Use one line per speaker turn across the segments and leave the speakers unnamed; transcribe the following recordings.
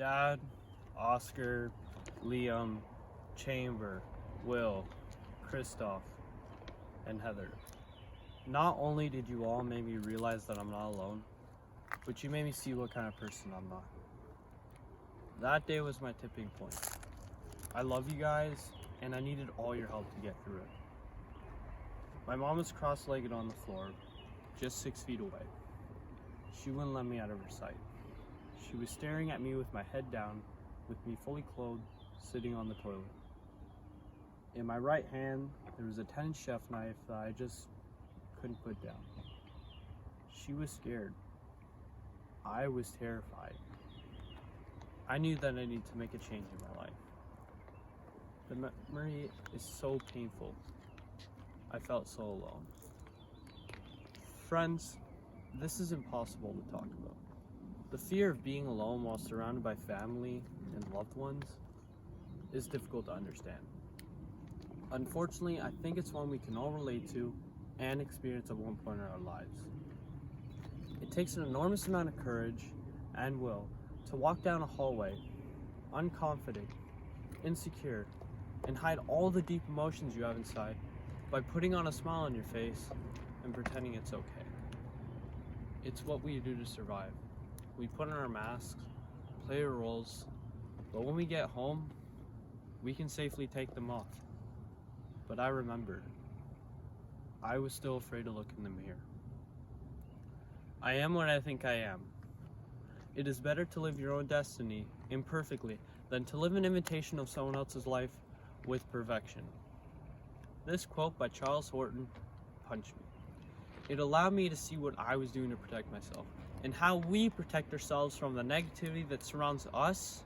Dad, Oscar, Liam, Chamber, Will, Christoph, and Heather. Not only did you all make me realize that I'm not alone, but you made me see what kind of person I'm not. That day was my tipping point. I love you guys, and I needed all your help to get through it. My mom was cross-legged on the floor, just 6 feet away. She wouldn't let me out of her sight. She was staring at me with my head down, with me fully clothed, sitting on the toilet. In my right hand, there was a 10-inch chef knife that I just couldn't put down. She was scared. I was terrified. I knew that I needed to make a change in my life. The memory is so painful. I felt so alone. Friends, this is impossible to talk about. The fear of being alone while surrounded by family and loved ones is difficult to understand. Unfortunately, I think it's one we can all relate to and experience at one point in our lives. It takes an enormous amount of courage and will to walk down a hallway, unconfident, insecure, and hide all the deep emotions you have inside by putting on a smile on your face and pretending it's okay. It's what we do to survive. We put on our masks, play our roles, but when we get home, we can safely take them off. But I remembered. I was still afraid to look in the mirror. I am what I think I am. It is better to live your own destiny imperfectly than to live an imitation of someone else's life with perfection. This quote by Charles Horton punched me. It allowed me to see what I was doing to protect myself and how we protect ourselves from the negativity that surrounds us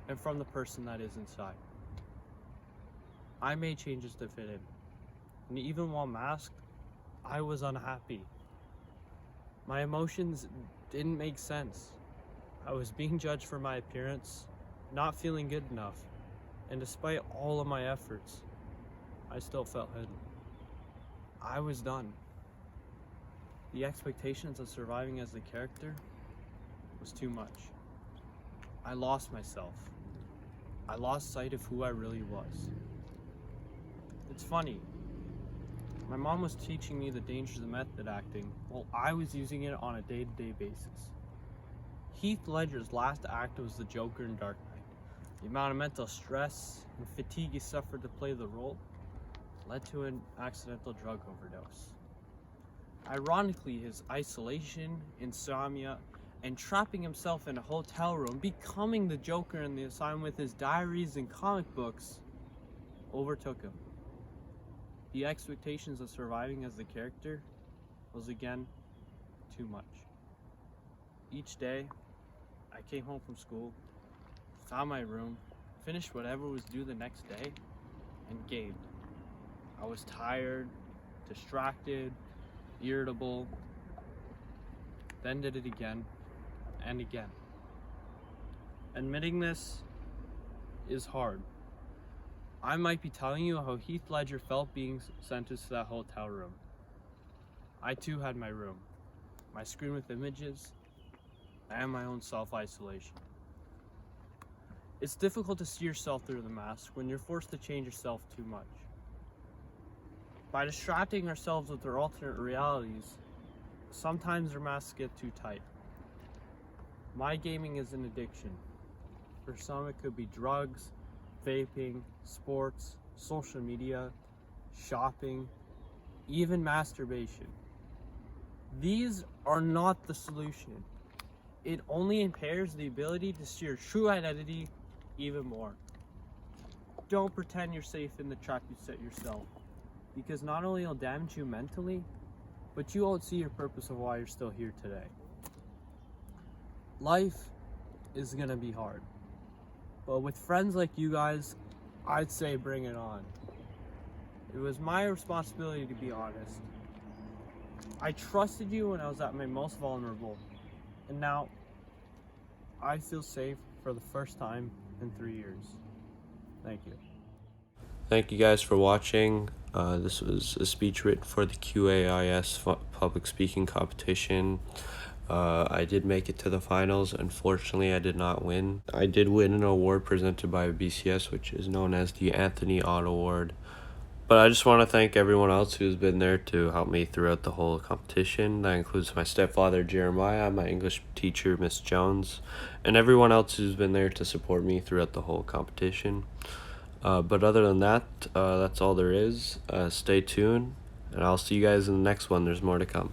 and from the person that is inside. I made changes to fit in, and even while masked, I was unhappy. My emotions didn't make sense. I was being judged for my appearance, not feeling good enough, and despite all of my efforts, I still felt hidden. I was done. The expectations of surviving as the character was too much. I lost myself. I lost sight of who I really was. It's funny. My mom was teaching me the dangers of method acting while I was using it on a day-to-day basis. Heath Ledger's last act was the Joker in Dark Knight. The amount of mental stress and fatigue he suffered to play the role led to an accidental drug overdose. Ironically, his isolation, insomnia, and trapping himself in a hotel room, becoming the Joker in the asylum with his diaries and comic books, overtook him. The expectations of surviving as the character was again too much. Each day, I came home from school, found my room, finished whatever was due the next day, and gamed. I was tired, distracted, irritable, then did it again and again. Admitting this is hard. I might be telling you how Heath Ledger felt being sentenced to that hotel room. I too had my room, my screen with images, and my own self-isolation. It's difficult to see yourself through the mask when you're forced to change yourself too much. By distracting ourselves with our alternate realities, sometimes our masks get too tight. My gaming is an addiction. For some, it could be drugs, vaping, sports, social media, shopping, even masturbation. These are not the solution. It only impairs the ability to see your true identity even more. Don't pretend you're safe in the trap you set yourself, because not only it'll damage you mentally, but you won't see your purpose of why you're still here today. Life is gonna be hard, but with friends like you guys, I'd say bring it on. It was my responsibility to be honest. I trusted you when I was at my most vulnerable, and now I feel safe for the first time in 3 years. Thank you.
Thank you guys for watching. This was a speech written for the QAIS public speaking competition. I did make it to the finals. Unfortunately, I did not win. I did win an award presented by BCS, which is known as the Anthony Ott Award. But I just want to thank everyone else who's been there to help me throughout the whole competition. That includes my stepfather, Jeremiah, my English teacher, Miss Jones, and everyone else who's been there to support me throughout the whole competition. But other than that, that's all there is. Stay tuned, and I'll see you guys in the next one. There's more to come.